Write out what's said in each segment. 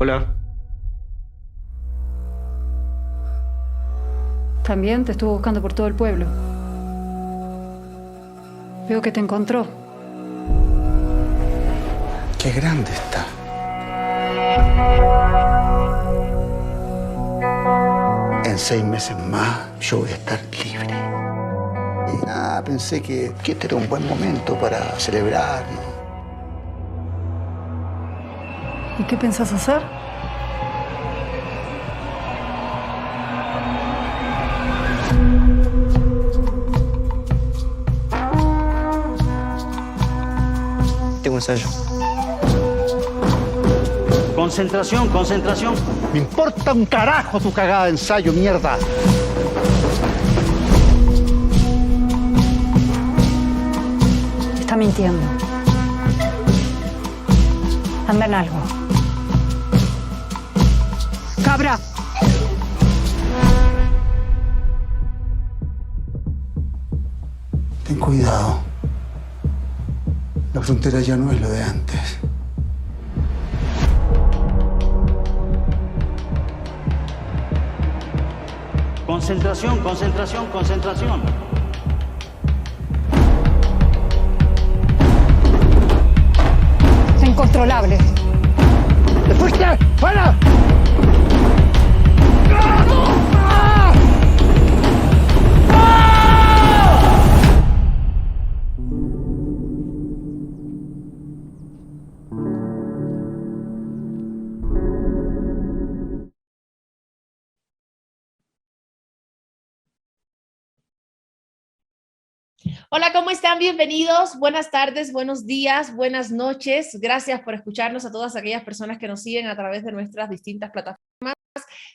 Hola. También te estuvo buscando por todo el pueblo. Veo que te encontró. Qué grande está. En 6 meses más yo voy a estar libre. Y nada, pensé que este era un buen momento para celebrar, ¿no? ¿Y qué pensás hacer? Tengo ensayo. Concentración, concentración. Me importa un carajo tu cagada de ensayo, mierda. Está mintiendo. Anda en algo. ¡Cabra! Ten cuidado. La frontera ya no es lo de antes. Concentración, concentración, concentración. Es incontrolable. ¡Te fuiste! ¡Fuera! Hola, ¿cómo están? Bienvenidos. Buenas tardes, buenos días, buenas noches. Gracias por escucharnos a todas aquellas personas que nos siguen a través de nuestras distintas plataformas,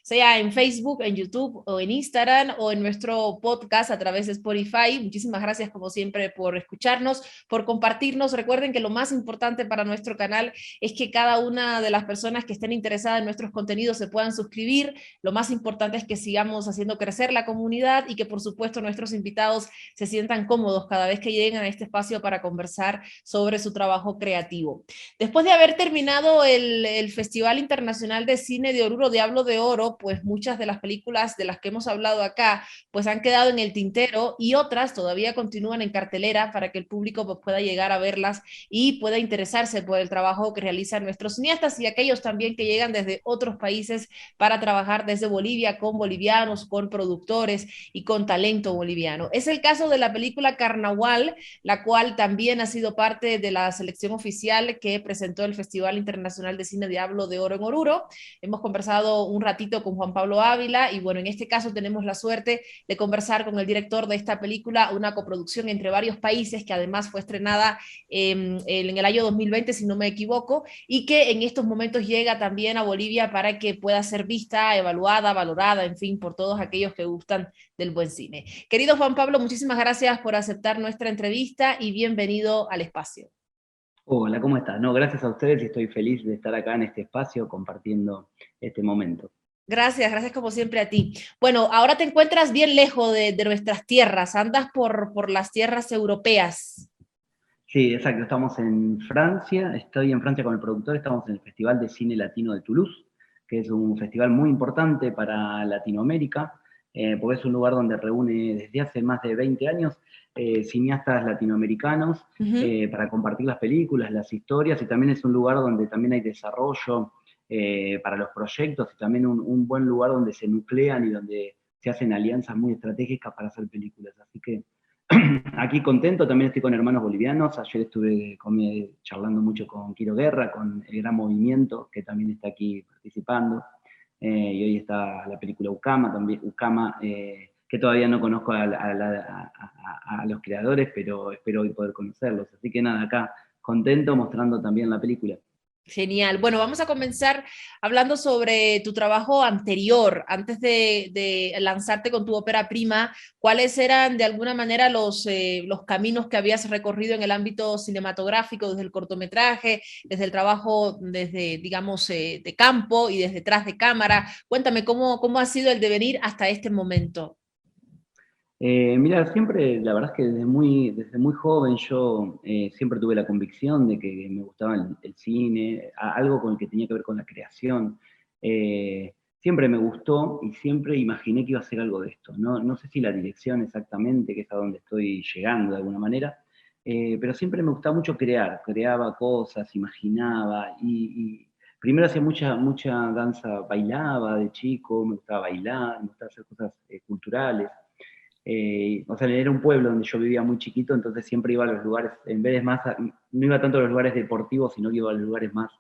sea en Facebook, en YouTube o en Instagram o en nuestro podcast a través de Spotify. Muchísimas gracias como siempre por escucharnos, por compartirnos. Recuerden que lo más importante para nuestro canal es que cada una de las personas que estén interesadas en nuestros contenidos se puedan suscribir. Lo más importante es que sigamos haciendo crecer la comunidad y que por supuesto nuestros invitados se sientan cómodos cada vez que lleguen a este espacio para conversar sobre su trabajo creativo. Después de haber terminado el Festival Internacional de Cine de Oruro, Diablo de Oro, pues muchas de las películas de las que hemos hablado acá, pues han quedado en el tintero y otras todavía continúan en cartelera para que el público pues, pueda llegar a verlas y pueda interesarse por el trabajo que realizan nuestros cineastas y aquellos también que llegan desde otros países para trabajar desde Bolivia con bolivianos, con productores y con talento boliviano. Es el caso de la película Carnaval, la cual también ha sido parte de la selección oficial que presentó el Festival Internacional de Cine Diablo de Oro en Oruro. Hemos conversado un ratito con Juan Pablo Ávila y bueno, en este caso tenemos la suerte de conversar con el director de esta película, una coproducción entre varios países que además fue estrenada en el año 2020, si no me equivoco, y que en estos momentos llega también a Bolivia para que pueda ser vista, evaluada, valorada, en fin, por todos aquellos que gustan del buen cine. Querido Juan Pablo, muchísimas gracias por aceptar nuestra entrevista y bienvenido al espacio. Hola, ¿cómo estás? No, gracias a ustedes y estoy feliz de estar acá en este espacio compartiendo este momento. Gracias, gracias como siempre a ti. Bueno, ahora te encuentras bien lejos de nuestras tierras, andas por las tierras europeas. Sí, exacto, estamos en Francia, estoy en Francia con el productor, estamos en el Festival de Cine Latino de Toulouse, que es un festival muy importante para Latinoamérica, porque es un lugar donde reúne desde hace más de 20 años cineastas latinoamericanos para compartir las películas, las historias, y también es un lugar donde también hay desarrollo para los proyectos, y también un buen lugar donde se nuclean y donde se hacen alianzas muy estratégicas para hacer películas. Así que aquí contento, también estoy con hermanos bolivianos. Ayer estuve charlando mucho con Quiro Guerra, con el Gran Movimiento, que también está aquí participando. Y hoy está la película Ucama, también, Ucama, que todavía no conozco a los creadores, pero espero hoy poder conocerlos. Así que nada, acá contento mostrando también la película. Genial. Bueno, vamos a comenzar hablando sobre tu trabajo anterior, antes de lanzarte con tu ópera prima. ¿Cuáles eran de alguna manera los caminos que habías recorrido en el ámbito cinematográfico, desde el cortometraje, desde el trabajo, desde, digamos, de campo y desde detrás de cámara? Cuéntame cómo ha sido el devenir hasta este momento. Mira, siempre, la verdad es que desde muy joven yo siempre tuve la convicción de que me gustaba el cine, algo con el que tenía que ver con la creación. Siempre me gustó y siempre imaginé que iba a hacer algo de esto. No sé si la dirección exactamente, que es a donde estoy llegando de alguna manera, pero siempre me gustaba mucho crear, creaba cosas, imaginaba y primero hacía mucha danza, bailaba de chico, me gustaba bailar, me gustaba hacer cosas culturales. O sea, era un pueblo donde yo vivía muy chiquito, entonces siempre iba a los lugares, en vez de más, no iba tanto a los lugares deportivos, sino que iba a los lugares más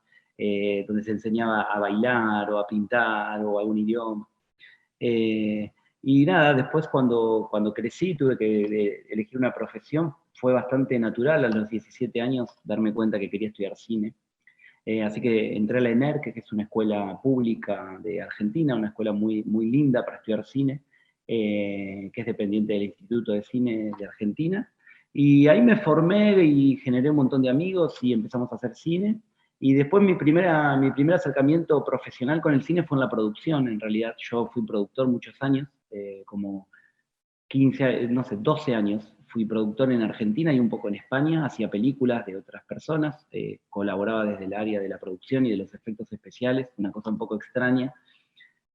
donde se enseñaba a bailar o a pintar o algún idioma. Eh, y nada, después cuando crecí tuve que elegir una profesión, fue bastante natural a los 17 años darme cuenta que quería estudiar cine. Así que entré a la ENER, que es una escuela pública de Argentina, una escuela muy linda para estudiar cine, que es dependiente del Instituto de Cine de Argentina. Y ahí me formé y generé un montón de amigos y empezamos a hacer cine. Y después mi primer acercamiento profesional con el cine fue en la producción. En realidad yo fui productor muchos años, como 15, no sé, 12 años. Fui productor en Argentina y un poco en España, hacía películas de otras personas, colaboraba desde el área de la producción y de los efectos especiales, una cosa un poco extraña.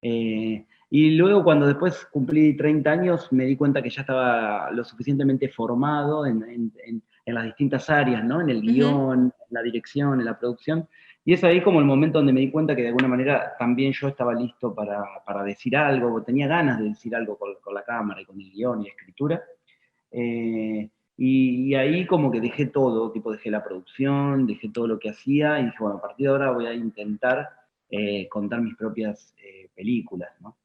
Y luego cuando después cumplí 30 años me di cuenta que ya estaba lo suficientemente formado en las distintas áreas, ¿no? En el guión, en la dirección, en la producción. Y es ahí como el momento donde me di cuenta que de alguna manera también yo estaba listo para decir algo, tenía ganas de decir algo con la cámara y con el guión y la escritura. Y ahí como que dejé todo, tipo dejé la producción, dejé todo lo que hacía y dije, bueno, a partir de ahora voy a intentar contar mis propias películas, ¿no?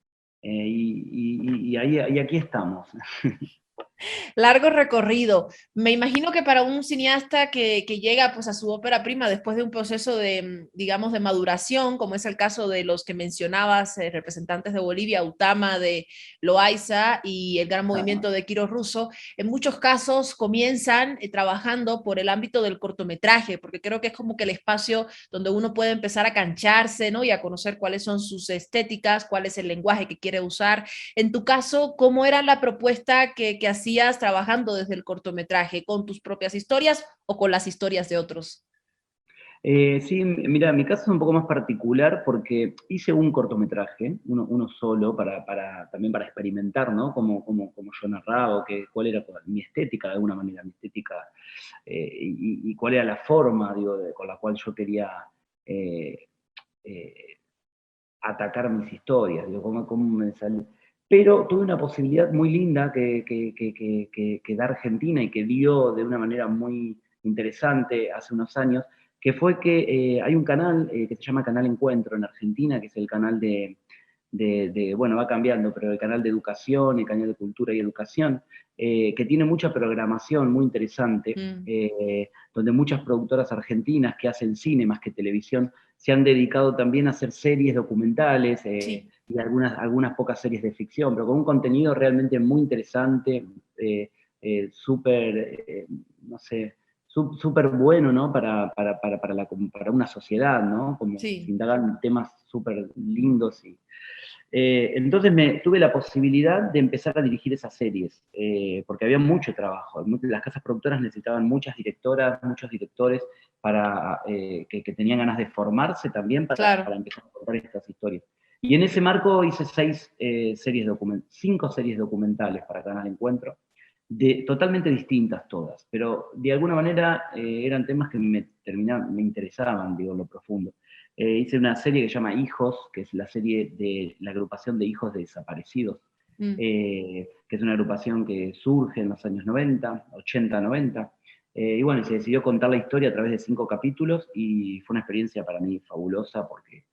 Y aquí estamos. Largo recorrido. Me imagino que para un cineasta que llega pues a su ópera prima después de un proceso de, digamos, de maduración, como es el caso de los que mencionabas, representantes de Bolivia, Utama, de Loaiza y el gran movimiento de Quiro Russo, en muchos casos comienzan trabajando por el ámbito del cortometraje, porque creo que es como que el espacio donde uno puede empezar a cancharse, ¿no? Y a conocer cuáles son sus estéticas, cuál es el lenguaje que quiere usar. En tu caso, ¿cómo era la propuesta que hacías trabajando desde el cortometraje? ¿Con tus propias historias o con las historias de otros? Sí, mira, mi caso es un poco más particular porque hice un cortometraje, uno solo, también para experimentar, ¿no? Como yo narraba, cuál era mi estética de alguna manera, mi estética, y cuál era la forma, digo, con la cual yo quería eh, eh, atacar mis historias, digo, cómo me sale. Pero tuve una posibilidad muy linda que da Argentina y que dio de una manera muy interesante hace unos años, que fue que hay un canal que se llama Canal Encuentro en Argentina, que es el canal bueno, va cambiando, pero el canal de educación, el canal de cultura y educación, que tiene mucha programación muy interesante, donde muchas productoras argentinas que hacen cine más que televisión se han dedicado también a hacer series documentales Sí. y algunas pocas series de ficción, pero con un contenido realmente muy interesante, súper, no sé, súper bueno, ¿no? Para una sociedad, ¿no? Como Sí. se indagan temas súper lindos. Entonces tuve la posibilidad de empezar a dirigir esas series, porque había mucho trabajo. Las casas productoras necesitaban muchas directoras, muchos directores que tenían ganas de formarse también Claro. para empezar a contar estas historias. Y en ese marco hice 5 series documentales para Canal Encuentro, totalmente distintas todas, pero de alguna manera eran temas que me interesaban, digo, lo profundo. Hice una serie que se llama Hijos, que es la serie de la agrupación de hijos de desaparecidos, que es una agrupación que surge en los años 90, 80, 90. Y bueno, se decidió contar la historia a través de 5 capítulos y fue una experiencia para mí fabulosa porque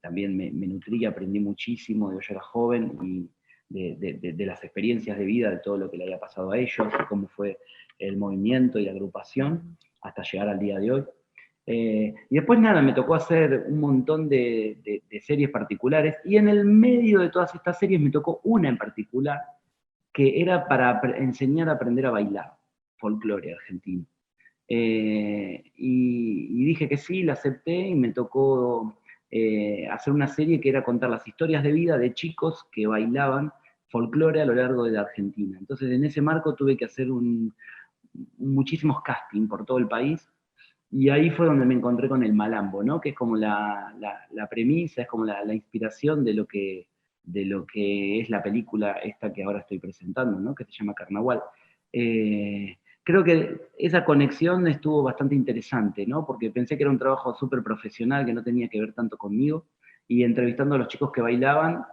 también me nutrí y aprendí muchísimo. Yo era joven y de las experiencias de vida, de todo lo que le había pasado a ellos, cómo fue el movimiento y la agrupación hasta llegar al día de hoy. Y después nada, me tocó hacer un montón de series particulares y en el medio de todas estas series me tocó una en particular que era para enseñar a aprender a bailar folclore argentino. Y dije que sí, la acepté y me tocó hacer una serie que era contar las historias de vida de chicos que bailaban folclore a lo largo de la Argentina. Entonces, en ese marco tuve que hacer muchísimos castings por todo el país, y ahí fue donde me encontré con el Malambo, ¿no? Que es como la premisa, es como la inspiración de lo que es la película esta que ahora estoy presentando, ¿no? Que se llama Carnaval. Creo que esa conexión estuvo bastante interesante, ¿no? Porque pensé que era un trabajo súper profesional, que no tenía que ver tanto conmigo, y entrevistando a los chicos que bailaban,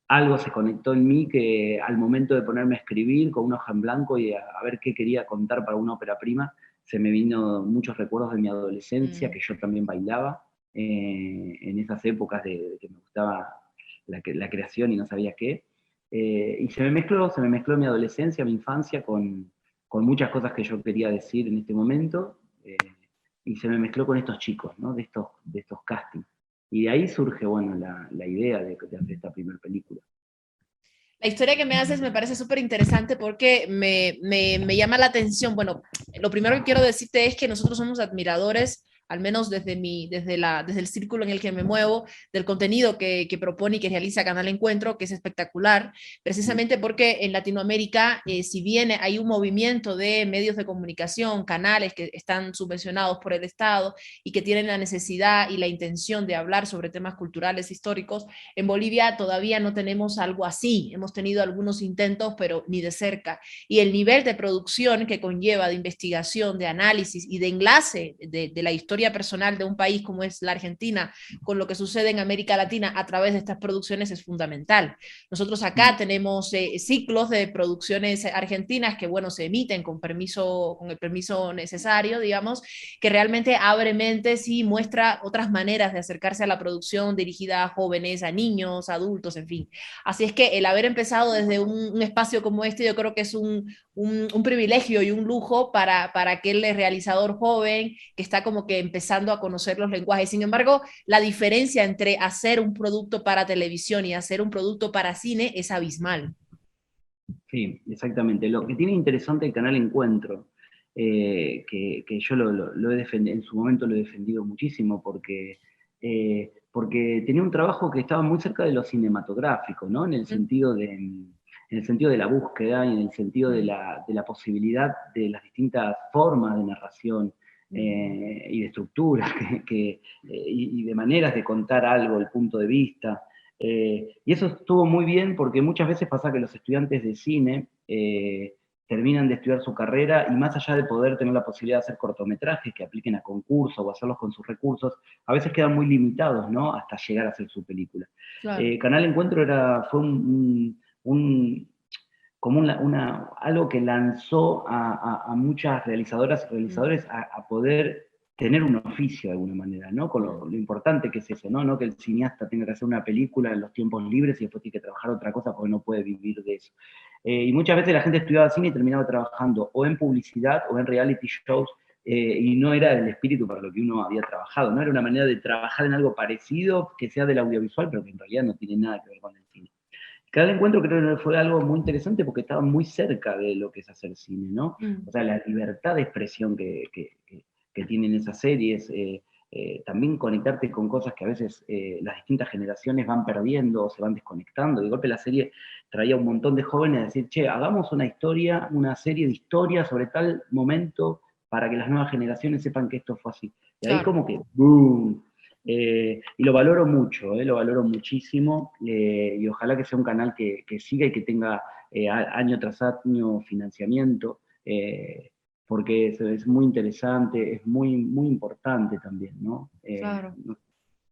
algo se conectó en mí que al momento de ponerme a escribir con una hoja en blanco y a ver qué quería contar para una ópera prima, se me vino muchos recuerdos de mi adolescencia, que yo también bailaba, en esas épocas de que me gustaba la creación y no sabía qué. Y se me mezcló mi adolescencia, mi infancia con muchas cosas que yo quería decir en este momento, y se me mezcló con estos chicos, ¿no? de estos castings. Y de ahí surge, bueno, la idea de hacer esta primera película. La historia que me haces me parece súper interesante porque me llama la atención. Bueno, lo primero que quiero decirte es que nosotros somos admiradores, al menos desde el círculo en el que me muevo, del contenido que propone y que realiza Canal Encuentro, que es espectacular, precisamente porque en Latinoamérica, si bien hay un movimiento de medios de comunicación, canales que están subvencionados por el Estado y que tienen la necesidad y la intención de hablar sobre temas culturales, históricos, en Bolivia todavía no tenemos algo así. Hemos tenido algunos intentos, pero ni de cerca. Y el nivel de producción que conlleva, de investigación, de análisis y de enlace de la historia personal de un país como es la Argentina con lo que sucede en América Latina a través de estas producciones es fundamental. Nosotros acá tenemos ciclos de producciones argentinas que, bueno, se emiten con el permiso necesario, digamos, que realmente abre mentes y muestra otras maneras de acercarse a la producción dirigida a jóvenes, a niños, adultos, en fin. Así es que el haber empezado desde un espacio como este, yo creo que es un privilegio y un lujo para aquel realizador joven que está como que empezando a conocer los lenguajes. Sin embargo, la diferencia entre hacer un producto para televisión y hacer un producto para cine es abismal. Sí, exactamente. Lo que tiene interesante el canal Encuentro, que yo lo he defendido, en su momento lo he defendido muchísimo, porque tenía un trabajo que estaba muy cerca de lo cinematográfico, ¿no? En el sentido de la búsqueda y en el sentido de la posibilidad de las distintas formas de narración y de estructuras y de maneras de contar algo, el punto de vista. Y eso estuvo muy bien porque muchas veces pasa que los estudiantes de cine terminan de estudiar su carrera y más allá de poder tener la posibilidad de hacer cortometrajes que apliquen a concursos o hacerlos con sus recursos, a veces quedan muy limitados, ¿no? Hasta llegar a hacer su película. Claro. Canal Encuentro fue como algo que lanzó a muchas realizadoras y realizadores a poder tener un oficio de alguna manera, ¿no? Con lo importante que es eso, ¿no? No que el cineasta tenga que hacer una película en los tiempos libres y después tiene que trabajar otra cosa porque no puede vivir de eso. Y muchas veces la gente estudiaba cine y terminaba trabajando o en publicidad o en reality shows, y no era el espíritu para lo que uno había trabajado, ¿no? Era una manera de trabajar en algo parecido, que sea del audiovisual, pero que en realidad no tiene nada que ver con el cine. Cada encuentro creo que fue algo muy interesante porque estaba muy cerca de lo que es hacer cine, ¿no? O sea, la libertad de expresión que tienen esas series, también conectarte con cosas que a veces las distintas generaciones van perdiendo o se van desconectando. De golpe la serie traía un montón de jóvenes a decir, che, hagamos una serie de historias sobre tal momento para que las nuevas generaciones sepan que esto fue así. Y ahí como que, ¡boom! Y lo valoro mucho, lo valoro muchísimo, y ojalá que sea un canal que siga y que tenga año tras año financiamiento, porque es muy interesante, es muy, muy importante también, ¿no? Claro.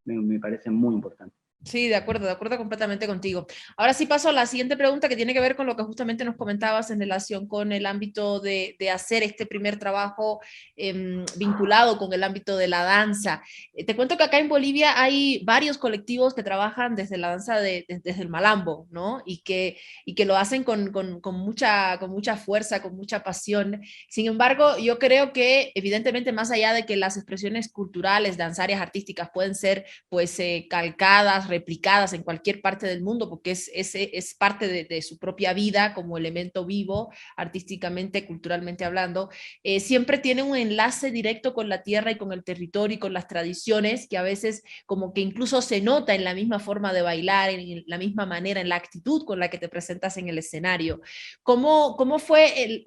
Me parece muy importante. Sí, de acuerdo completamente contigo. Ahora sí paso a la siguiente pregunta que tiene que ver con lo que justamente nos comentabas en relación con el ámbito de hacer este primer trabajo vinculado con el ámbito de la danza. Te cuento que acá en Bolivia hay varios colectivos que trabajan desde la danza desde el malambo, ¿no? Y que lo hacen con mucha fuerza, con mucha pasión. Sin embargo, yo creo que evidentemente más allá de que las expresiones culturales, danzarias, artísticas pueden ser pues calcadas, todas replicadas en cualquier parte del mundo, porque es parte de su propia vida como elemento vivo, artísticamente, culturalmente hablando, siempre tiene un enlace directo con la tierra y con el territorio y con las tradiciones, que a veces como que incluso se nota en la misma forma de bailar, en la misma manera, en la actitud con la que te presentas en el escenario. ¿Cómo fue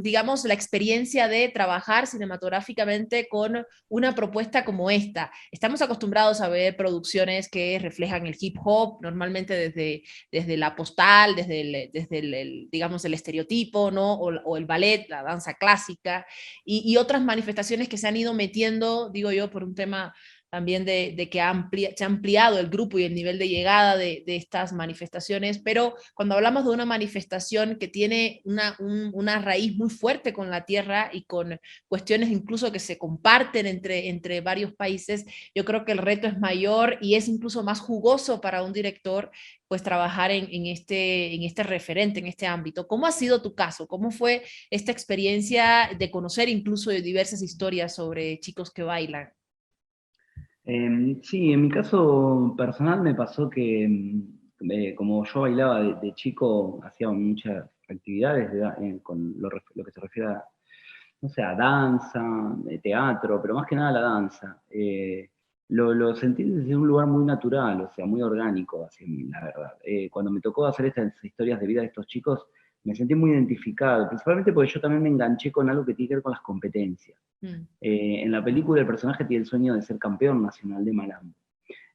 digamos, la experiencia de trabajar cinematográficamente con una propuesta como esta? Estamos acostumbrados a ver producciones que reflejan el hip hop, normalmente desde la postal, desde digamos, el estereotipo, ¿no? O el ballet, la danza clásica, y otras manifestaciones que se han ido metiendo, digo yo, por un tema también de que se ha ampliado el grupo y el nivel de llegada de estas manifestaciones, pero cuando hablamos de una manifestación que tiene una raíz muy fuerte con la tierra y con cuestiones incluso que se comparten entre varios países, yo creo que el reto es mayor y es incluso más jugoso para un director pues trabajar en este referente, en este ámbito. ¿Cómo ha sido tu caso? ¿Cómo fue esta experiencia de conocer incluso diversas historias sobre chicos que bailan? Sí, en mi caso personal me pasó que como yo bailaba de chico, hacía muchas actividades con lo que se refiere a, no sé, a danza, teatro, pero más que nada la danza. Lo sentí desde un lugar muy natural, o sea, muy orgánico, así, la verdad. Cuando me tocó hacer estas historias de vida de estos chicos, me sentí muy identificado, principalmente porque yo también me enganché con algo que tiene que ver con las competencias. En la película el personaje tiene el sueño de ser campeón nacional de malambo.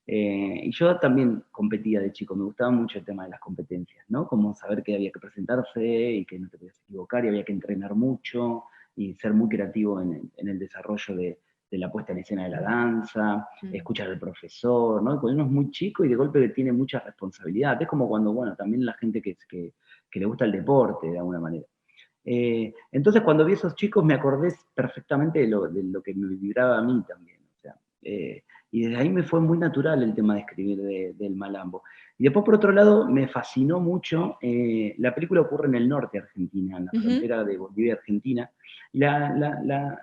Y yo también competía de chico, me gustaba mucho el tema de las competencias, ¿no? Como saber que había que presentarse y que no te podías equivocar y había que entrenar mucho y ser muy creativo en el desarrollo de la puesta en escena de la danza, escuchar al profesor, ¿no? Cuando uno es muy chico y de golpe tiene mucha responsabilidad. Es como cuando, bueno, también la gente que le gusta el deporte de alguna manera. Entonces cuando vi a esos chicos me acordé perfectamente de lo que me vibraba a mí también. O sea, y desde ahí me fue muy natural el tema de escribir del malambo. Y después, por otro lado, me fascinó mucho, la película ocurre en el norte de Argentina, en la frontera de Bolivia y Argentina, y la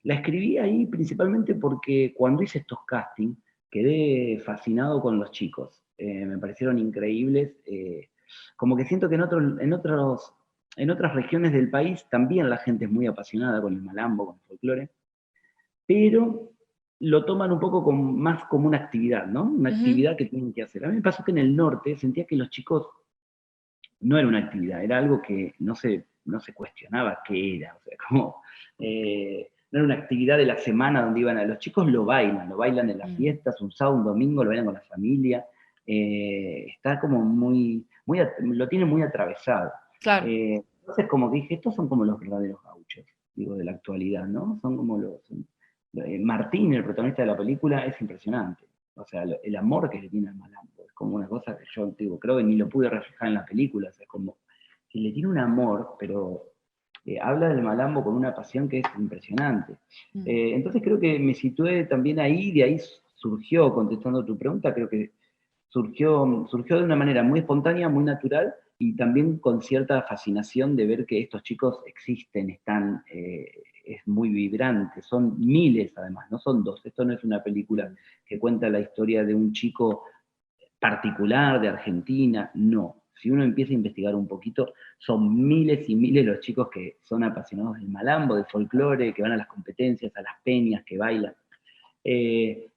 escribí ahí principalmente porque cuando hice estos castings, quedé fascinado con los chicos. Me parecieron increíbles. Como que siento que en otras regiones del país también la gente es muy apasionada con el malambo, con el folclore, pero lo toman un poco más como una actividad, ¿no? Una actividad que tienen que hacer. A mí me pasó que en el norte sentía que los chicos no era una actividad, era algo que no se cuestionaba qué era, o sea, como no era una actividad de la semana donde iban a los chicos, lo bailan en las fiestas, un sábado, un domingo, lo bailan con la familia, está como lo tiene muy atravesado. Claro. Entonces como que dije, estos son como los verdaderos gauchos, digo, de la actualidad, ¿no? Son como Martín, el protagonista de la película, es impresionante. O sea, el amor que le tiene al malambo es como una cosa que yo digo, creo que ni lo pude reflejar en la película. O sea, es como que le tiene un amor, pero habla del malambo con una pasión que es impresionante. Entonces creo que me situé también ahí, de ahí surgió, contestando tu pregunta, creo que surgió de una manera muy espontánea, muy natural, y también con cierta fascinación de ver que estos chicos existen, están, es muy vibrante, son miles además, no son dos. Esto no es una película que cuenta la historia de un chico particular de Argentina, no. Si uno empieza a investigar un poquito, son miles y miles los chicos que son apasionados del malambo, del folclore, que van a las competencias, a las peñas, que bailan.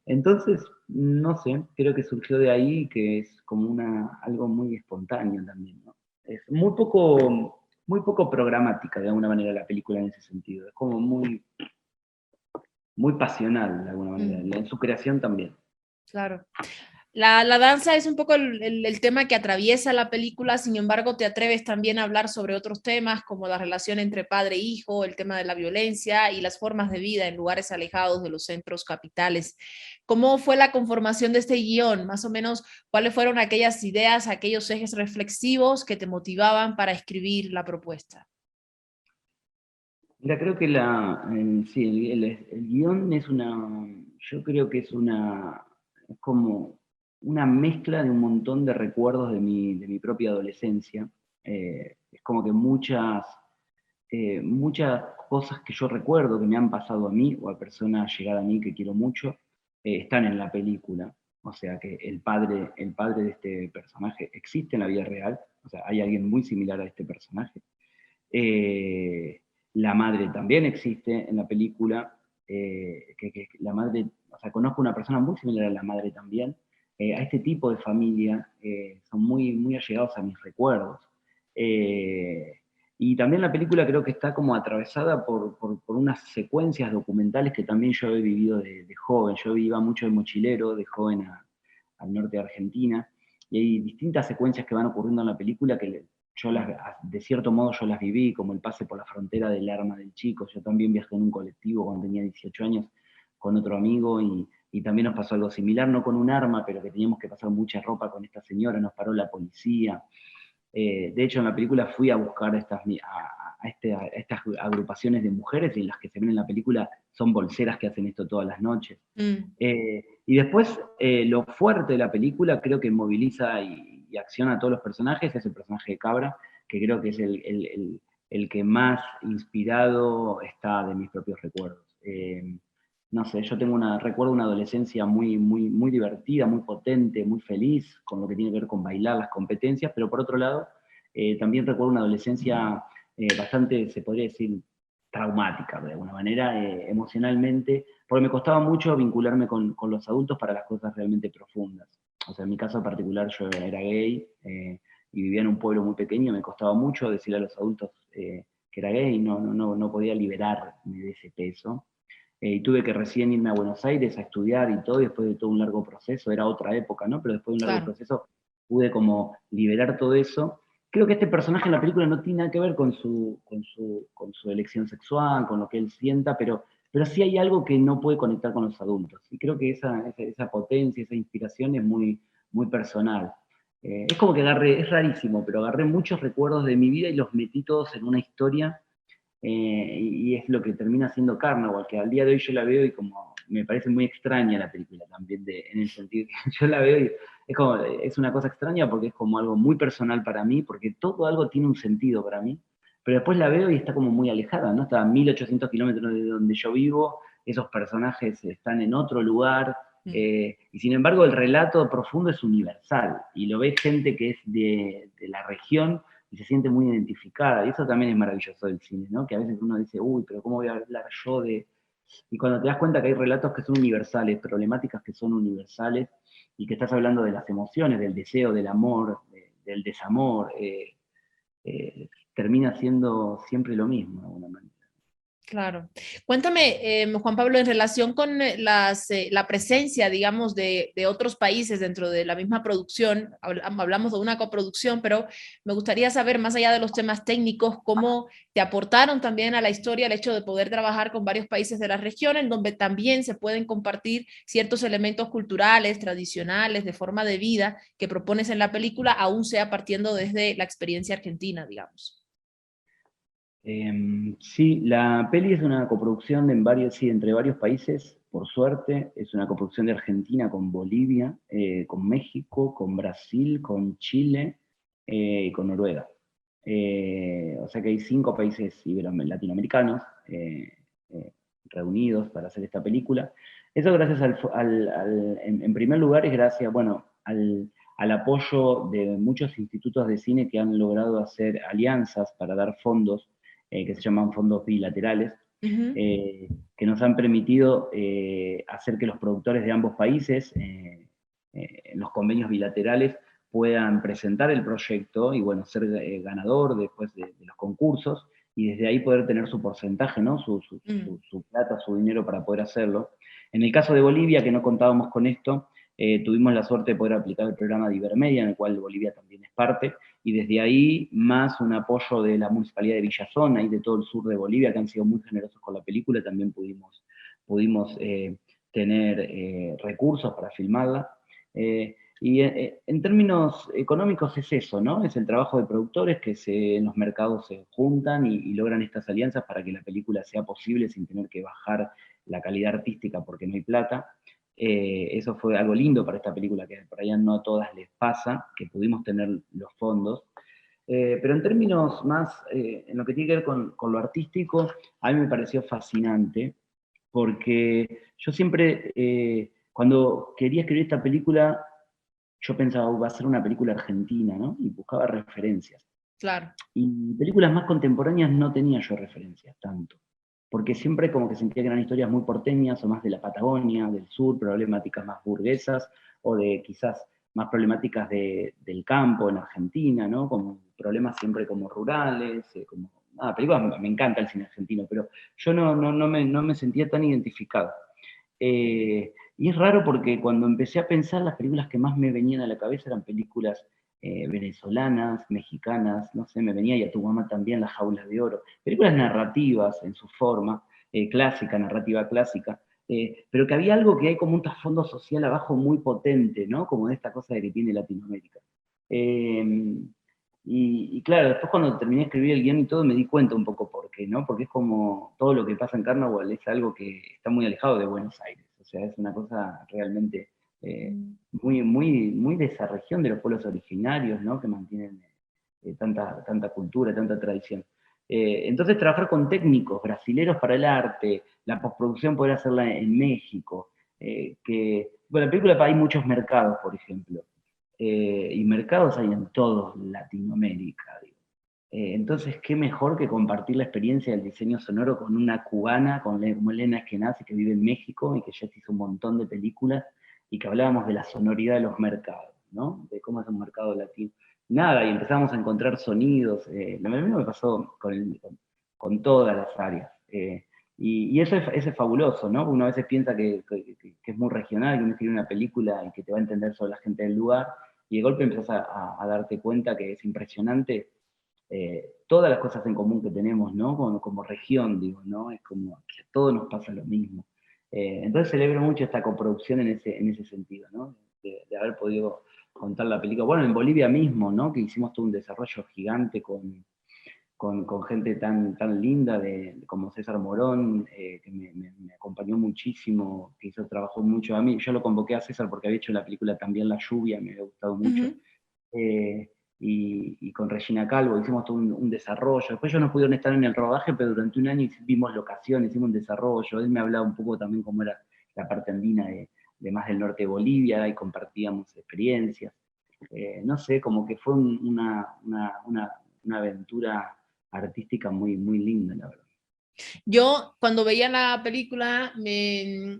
Entonces, no sé, creo que surgió de ahí, que es como algo muy espontáneo también, ¿no? Es muy poco programática, de alguna manera, la película en ese sentido. Es como muy pasional, de alguna manera, en su creación también. Claro. La danza es un poco el tema que atraviesa la película, sin embargo te atreves también a hablar sobre otros temas como la relación entre padre e hijo, el tema de la violencia y las formas de vida en lugares alejados de los centros capitales. ¿Cómo fue la conformación de este guión? Más o menos, ¿cuáles fueron aquellas ideas, aquellos ejes reflexivos que te motivaban para escribir la propuesta? Mira, creo que sí, el guión yo creo que es como una mezcla de un montón de recuerdos de mi propia adolescencia. Es como que muchas cosas que yo recuerdo que me han pasado a mí o a personas llegadas a mí que quiero mucho, están en la película. o sea que el padre de este personaje existe en la vida real, o sea, hay alguien muy similar a este personaje. La madre también existe en la película, que la madre, o sea, conozco una persona muy similar a la madre también. A este tipo de familia son muy, muy allegados a mis recuerdos. Y también la película creo que está como atravesada por unas secuencias documentales que también yo he vivido de joven. Yo iba mucho de mochilero, de joven al norte de Argentina, y hay distintas secuencias que van ocurriendo en la película que de cierto modo yo las viví, como el pase por la frontera del arma del chico. Yo también viajé en un colectivo cuando tenía 18 años con otro amigo y también nos pasó algo similar, no con un arma, pero que teníamos que pasar mucha ropa con esta señora, nos paró la policía. De hecho, en la película fui a buscar a estas agrupaciones de mujeres, y las que se ven en la película son bolseras que hacen esto todas las noches. Y después, lo fuerte de la película, creo que moviliza y acciona a todos los personajes, es el personaje de Cabra, que creo que es el que más inspirado está de mis propios recuerdos. No sé, yo recuerdo una adolescencia muy, muy, muy divertida, muy potente, muy feliz, con lo que tiene que ver con bailar, las competencias, pero por otro lado, también recuerdo una adolescencia bastante, se podría decir, traumática, de alguna manera, emocionalmente, porque me costaba mucho vincularme con los adultos para las cosas realmente profundas. O sea, en mi caso particular yo era gay y vivía en un pueblo muy pequeño, me costaba mucho decirle a los adultos que era gay, y no podía liberarme de ese peso. Y tuve que recién irme a Buenos Aires a estudiar y todo, y después de todo un largo proceso, era otra época, ¿no? Pero después de un largo proceso pude como liberar todo eso. Creo que este personaje en la película no tiene nada que ver con su elección sexual, con lo que él sienta, pero sí hay algo que no puede conectar con los adultos. Y creo que esa potencia, esa inspiración es muy, muy personal. Es como que es rarísimo, pero agarré muchos recuerdos de mi vida y los metí todos en una historia. Y es lo que termina siendo Carnaval, que al día de hoy yo la veo y como me parece muy extraña la película también, en el sentido que yo la veo y es una cosa extraña porque es como algo muy personal para mí, porque todo algo tiene un sentido para mí, pero después la veo y está como muy alejada, ¿no? Está a 1800 kilómetros de donde yo vivo, esos personajes están en otro lugar, y sin embargo el relato profundo es universal, y lo ve gente que es de la región, y se siente muy identificada, y eso también es maravilloso del cine, ¿no? Que a veces uno dice, uy, pero ¿cómo voy a hablar yo de...? Y cuando te das cuenta que hay relatos que son universales, problemáticas que son universales, y que estás hablando de las emociones, del deseo, del amor, del desamor, termina siendo siempre lo mismo, de alguna manera. Claro. Cuéntame, Juan Pablo, en relación con la presencia, digamos, de otros países dentro de la misma producción, hablamos de una coproducción, pero me gustaría saber, más allá de los temas técnicos, cómo te aportaron también a la historia el hecho de poder trabajar con varios países de la región, en donde también se pueden compartir ciertos elementos culturales, tradicionales, de forma de vida que propones en la película, aún sea partiendo desde la experiencia argentina, digamos. Sí, la peli es una coproducción entre varios países, por suerte. Es una coproducción de Argentina con Bolivia, con México, con Brasil, con Chile y con Noruega. O sea que hay 5 países latinoamericanos reunidos para hacer esta película. Eso gracias en primer lugar es gracias, bueno, al apoyo de muchos institutos de cine que han logrado hacer alianzas para dar fondos que se llaman fondos bilaterales, que nos han permitido hacer que los productores de ambos países, en los convenios bilaterales, puedan presentar el proyecto y bueno, ser ganador después de los concursos, y desde ahí poder tener su porcentaje, ¿no? Su plata, su dinero para poder hacerlo. En el caso de Bolivia, que no contábamos con esto, tuvimos la suerte de poder aplicar el programa de Ibermedia, en el cual Bolivia también es parte, y desde ahí, más un apoyo de la Municipalidad de Villazón y de todo el sur de Bolivia, que han sido muy generosos con la película, también pudimos tener recursos para filmarla. Y en términos económicos es eso, ¿no? Es el trabajo de productores que en los mercados se juntan y logran estas alianzas para que la película sea posible sin tener que bajar la calidad artística porque no hay plata. Eso fue algo lindo para esta película, que por allá no a todas les pasa, que pudimos tener los fondos. Pero en términos más, en lo que tiene que ver con lo artístico, a mí me pareció fascinante, porque yo siempre, cuando quería escribir esta película, yo pensaba, va a ser una película argentina, ¿no? Y buscaba referencias. Claro. Y películas más contemporáneas no tenía yo referencias tanto, porque siempre como que sentía que eran historias muy porteñas, o más de la Patagonia, del sur, problemáticas más burguesas, o de quizás más problemáticas del campo en Argentina, ¿no? Como problemas siempre como rurales, como... películas, me encanta el cine argentino, pero yo no me sentía tan identificado. Y es raro porque cuando empecé a pensar, las películas que más me venían a la cabeza eran películas venezolanas, mexicanas, no sé, me venía Y a tu mamá también, Las jaulas de oro. Películas narrativas en su forma, clásica, narrativa clásica, pero que había algo que hay como un trasfondo social abajo muy potente, ¿no? Como de esta cosa de que tiene Latinoamérica. Y claro, después cuando terminé de escribir el guión y todo, me di cuenta un poco por qué, ¿no? Porque es como todo lo que pasa en Carnaval es algo que está muy alejado de Buenos Aires. O sea, es una cosa realmente muy de esa región, de los pueblos originarios, ¿no? Que mantienen tanta cultura, tanta tradición. Entonces trabajar con técnicos brasileros para el arte, la postproducción poder hacerla en México, bueno, la película hay muchos mercados, por ejemplo, y mercados hay en toda Latinoamérica, digo. Entonces, qué mejor que compartir la experiencia del diseño sonoro con una cubana, como Elena Eskenazi, que vive en México y que ya se hizo un montón de películas, y que hablábamos de la sonoridad de los mercados, ¿no? De cómo es un mercado latino. Nada, y empezamos a encontrar sonidos. Lo mismo me pasó con todas las áreas. Y eso es fabuloso, ¿no? Uno a veces piensa que es muy regional, que uno escribe una película y que te va a entender solo la gente del lugar, y de golpe empezás a darte cuenta que es impresionante todas las cosas en común que tenemos, ¿no? Como región, digo, ¿no? Es como que a todos nos pasa lo mismo. Entonces celebro mucho esta coproducción en ese sentido, ¿no? De haber podido contar la película. Bueno, en Bolivia mismo, ¿no? Que hicimos todo un desarrollo gigante con gente tan linda como César Morón, que me acompañó muchísimo, que trabajó mucho a mí. Yo lo convoqué a César porque había hecho la película también La lluvia, me había gustado mucho. Y con Regina Calvo hicimos todo un desarrollo. Después ellos no pudieron estar en el rodaje, pero durante un año vimos locaciones, hicimos un desarrollo. Él me hablaba un poco también cómo era la parte andina de más del norte de Bolivia, y compartíamos experiencias. No sé, como que fue una aventura artística muy linda, la verdad. Yo cuando veía la película me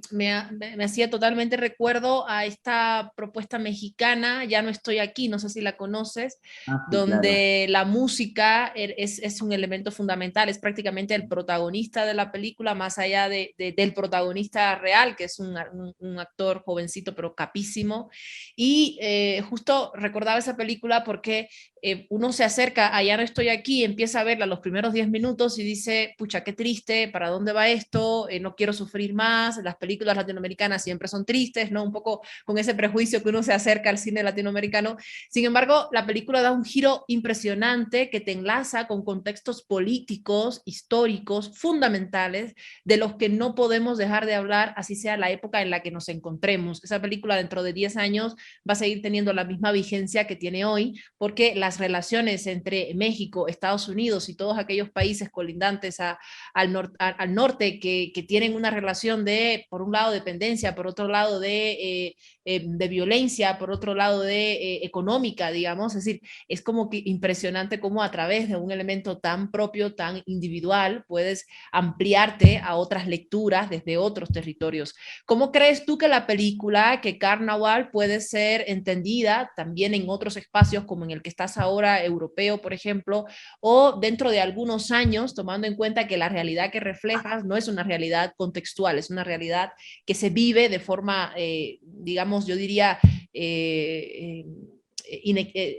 hacía totalmente recuerdo a esta propuesta mexicana, Ya no estoy aquí, no sé si la conoces, Sí, donde claro. la música es un elemento fundamental, es prácticamente el protagonista de la película, más allá del protagonista real, que es un actor jovencito pero capísimo. Y justo recordaba esa película porque uno se acerca a Ya no estoy aquí, empieza a verla los primeros 10 minutos y dice, pucha, qué triste, ¿para dónde va esto? No quiero sufrir más, las películas latinoamericanas siempre son tristes, ¿no? Un poco con ese prejuicio que uno se acerca al cine latinoamericano. Sin embargo, la película da un giro impresionante que te enlaza con contextos políticos, históricos, fundamentales, de los que no podemos dejar de hablar, así sea la época en la que nos encontremos. Esa película dentro de 10 años va a seguir teniendo la misma vigencia que tiene hoy, porque las relaciones entre México, Estados Unidos y todos aquellos países colindantes al norte que tienen una relación de, por un lado, dependencia, por otro lado, de violencia, por otro lado, de económica, digamos. Es decir, es como que impresionante cómo a través de un elemento tan propio, tan individual, puedes ampliarte a otras lecturas desde otros territorios. ¿Cómo crees tú que la película, que Carnaval, puede ser entendida también en otros espacios como en el que estás ahora, europeo, por ejemplo, o dentro de algunos años, tomando en cuenta que la realidad que reflejas no es una realidad contextual, es una realidad que se vive de forma, digamos, yo diría, es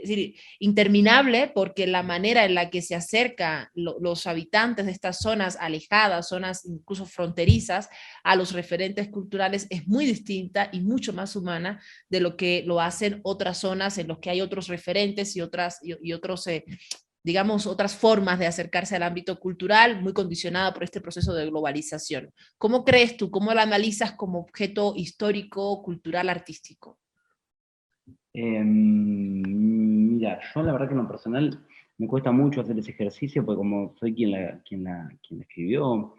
decir, interminable, porque la manera en la que se acercan los habitantes de estas zonas alejadas, zonas incluso fronterizas, a los referentes culturales es muy distinta y mucho más humana de lo que lo hacen otras zonas en los que hay otros referentes y otros digamos, otras formas de acercarse al ámbito cultural, muy condicionada por este proceso de globalización. ¿Cómo crees tú? ¿Cómo la analizas como objeto histórico, cultural, artístico? Mira, yo la verdad que en lo personal me cuesta mucho hacer ese ejercicio, porque como soy quien la escribió,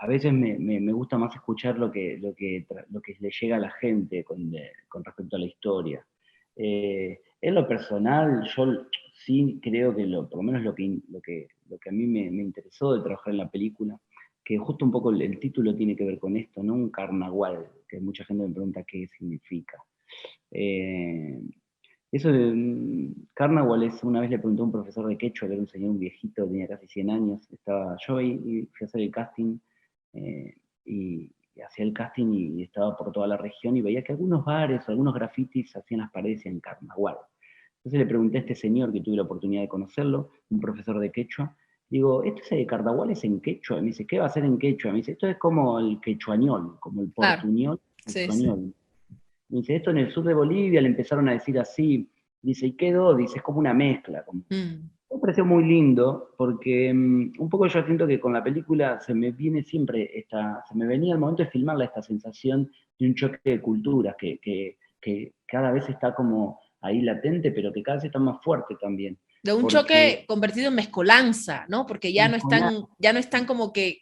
a veces me gusta más escuchar lo que le llega a la gente con respecto a la historia. En lo personal, yo sí creo que por lo menos lo que a mí me interesó de trabajar en la película, que justo un poco el título tiene que ver con esto, ¿no? Un carnaval, que mucha gente me pregunta qué significa. Eso de carnaval una vez le pregunté a un profesor de quechua, que era un señor, un viejito, tenía casi 100 años, estaba yo ahí y fui a hacer el casting, y hacía el casting y estaba por toda la región y veía que algunos bares o algunos grafitis hacían las paredes en carnaval. Entonces le pregunté a este señor, que tuve la oportunidad de conocerlo, un profesor de quechua, digo, ¿esto es de carnaval es en quechua? Y me dice, ¿qué va a ser en quechua? Me dice, esto es como el quechuañol, como el Claro. portuñol, Sí, quechuañol. Me dice, esto en el sur de Bolivia le empezaron a decir así. Dice, ¿y quedó? Dice, es como una mezcla. Me pareció muy lindo, porque un poco yo siento que con la película se me venía al momento de filmarla esta sensación de un choque de culturas, que cada vez está como ahí latente, pero que cada vez está más fuerte también. De un Porque choque convertido en mezcolanza, ¿no? Porque ya no están como que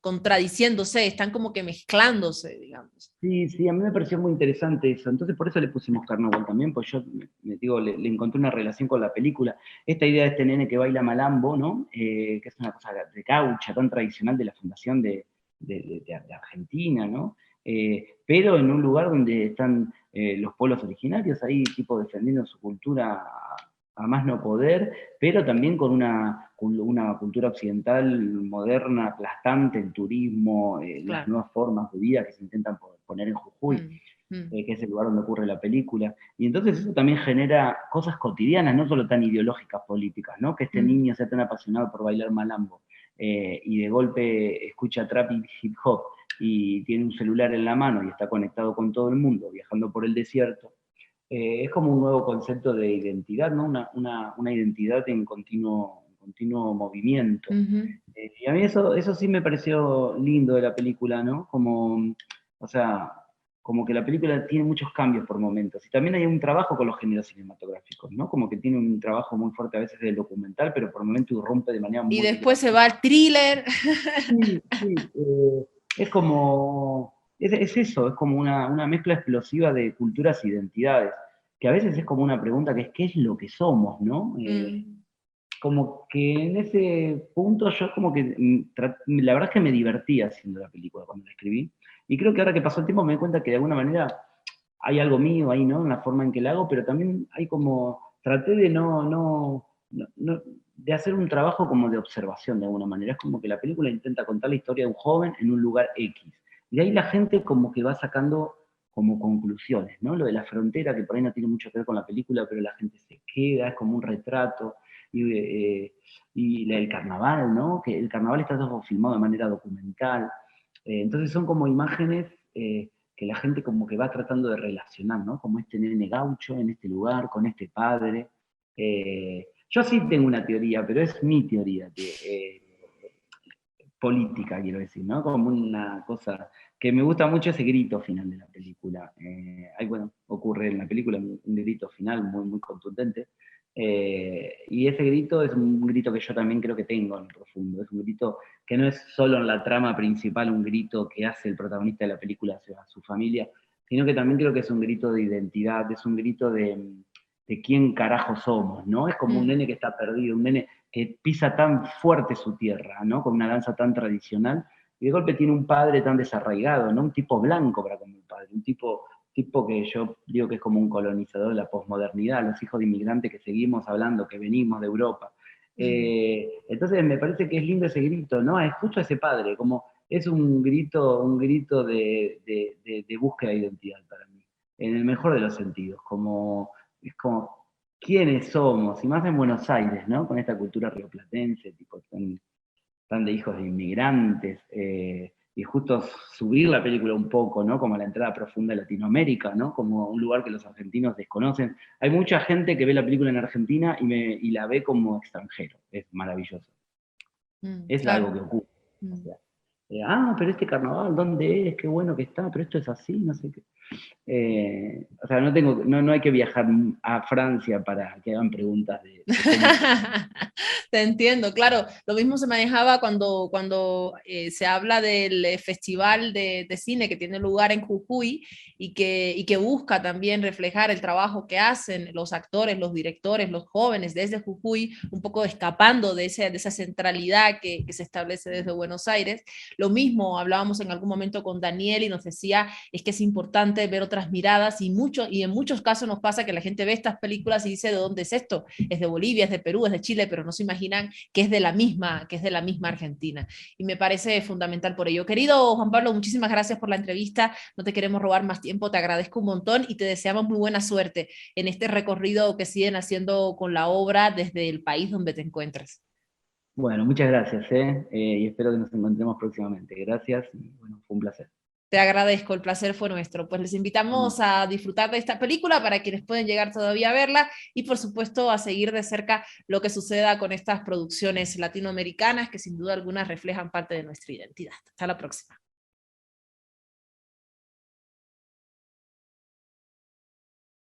contradiciéndose, están como que mezclándose, digamos. Sí, a mí me pareció muy interesante eso. Entonces por eso le pusimos carnaval también, pues yo le encontré una relación con la película. Esta idea de este nene que baila malambo, ¿no? Que es una cosa de gaucha, tan tradicional de la fundación de Argentina, ¿no? Pero en un lugar donde están los pueblos originarios ahí, tipo defendiendo su cultura a más no poder, pero también con una cultura occidental moderna, aplastante, el turismo, las nuevas formas de vida que se intentan poner en Jujuy, que es el lugar donde ocurre la película. Y entonces eso también genera cosas cotidianas, no solo tan ideológicas, políticas, ¿no? Que este niño sea tan apasionado por bailar malambo, y de golpe escucha trap y hip hop, y tiene un celular en la mano y está conectado con todo el mundo, viajando por el desierto. Es como un nuevo concepto de identidad, ¿no? Una identidad en continuo movimiento. Y a mí eso sí me pareció lindo de la película, ¿no? O sea, como que la película tiene muchos cambios por momentos. Y también hay un trabajo con los géneros cinematográficos, ¿no? Como que tiene un trabajo muy fuerte a veces del documental, pero por momentos irrumpe de manera muy... Y después se va al thriller. Sí, es como... Es eso, es como una mezcla explosiva de culturas e identidades, que a veces es como una pregunta que es ¿qué es lo que somos, no? Como que en ese punto yo como que, la verdad es que me divertí haciendo la película cuando la escribí, y creo que ahora que pasó el tiempo me doy cuenta que de alguna manera hay algo mío ahí, ¿no? En la forma en que la hago, pero también hay como, traté de de hacer un trabajo como de observación de alguna manera. Es como que la película intenta contar la historia de un joven en un lugar X. Y de ahí la gente como que va sacando como conclusiones, ¿no? Lo de la frontera, que por ahí no tiene mucho que ver con la película, pero la gente se queda, es como un retrato. Y la del carnaval, ¿no? Que el carnaval está todo filmado de manera documental. Entonces son como imágenes que la gente como que va tratando de relacionar, ¿no? Como este nene gaucho en este lugar, con este padre. Yo sí tengo una teoría, pero es mi teoría, política, quiero decir, ¿no? Como una cosa que me gusta mucho, ese grito final de la película. Bueno, ocurre en la película un grito final muy, muy contundente, y ese grito es un grito que yo también creo que tengo en el profundo, es un grito que no es solo en la trama principal, un grito que hace el protagonista de la película hacia su familia, sino que también creo que es un grito de identidad, es un grito de quién carajo somos, ¿no? Es como un nene que está perdido, un nene que pisa tan fuerte su tierra, ¿no? Con una danza tan tradicional, y de golpe tiene un padre tan desarraigado, ¿no? Un tipo blanco para como el padre, un tipo que yo digo que es como un colonizador de la posmodernidad, los hijos de inmigrantes que seguimos hablando, que venimos de Europa. Entonces me parece que es lindo ese grito, ¿no? Escucho a ese padre, como es un grito de búsqueda de identidad para mí, en el mejor de los sentidos, es como quiénes somos, y más en Buenos Aires, ¿no? Con esta cultura rioplatense, tipo tan de hijos de inmigrantes, y justo subir la película un poco, ¿no? Como la entrada profunda de Latinoamérica, ¿no? Como un lugar que los argentinos desconocen. Hay mucha gente que ve la película en Argentina y la ve como extranjero. Es maravilloso. Es claro. algo que ocurre. O sea, pero este carnaval, ¿dónde es? Qué bueno que está, pero esto es así, no sé qué. O sea, no hay que viajar a Francia para que hagan preguntas de Te entiendo, claro. Lo mismo se manejaba cuando se habla del festival de cine que tiene lugar en Jujuy y que busca también reflejar el trabajo que hacen los actores, los directores, los jóvenes desde Jujuy, un poco escapando de esa centralidad que se establece desde Buenos Aires. Lo mismo hablábamos en algún momento con Daniel y nos decía, es que es importante ver otras miradas y en muchos casos nos pasa que la gente ve estas películas y dice, ¿de dónde es esto? Es de Bolivia, es de Perú, es de Chile, pero no se imaginan que es de la misma Argentina. Y me parece fundamental por ello. Querido Juan Pablo, muchísimas gracias por la entrevista. No te queremos robar más tiempo, te agradezco un montón y te deseamos muy buena suerte en este recorrido que siguen haciendo con la obra desde el país donde te encuentres. Bueno, muchas gracias, y espero que nos encontremos próximamente. Gracias, y bueno, fue un placer. Te agradezco, el placer fue nuestro. Pues les invitamos a disfrutar de esta película para quienes pueden llegar todavía a verla y por supuesto a seguir de cerca lo que suceda con estas producciones latinoamericanas que sin duda alguna reflejan parte de nuestra identidad. Hasta la próxima.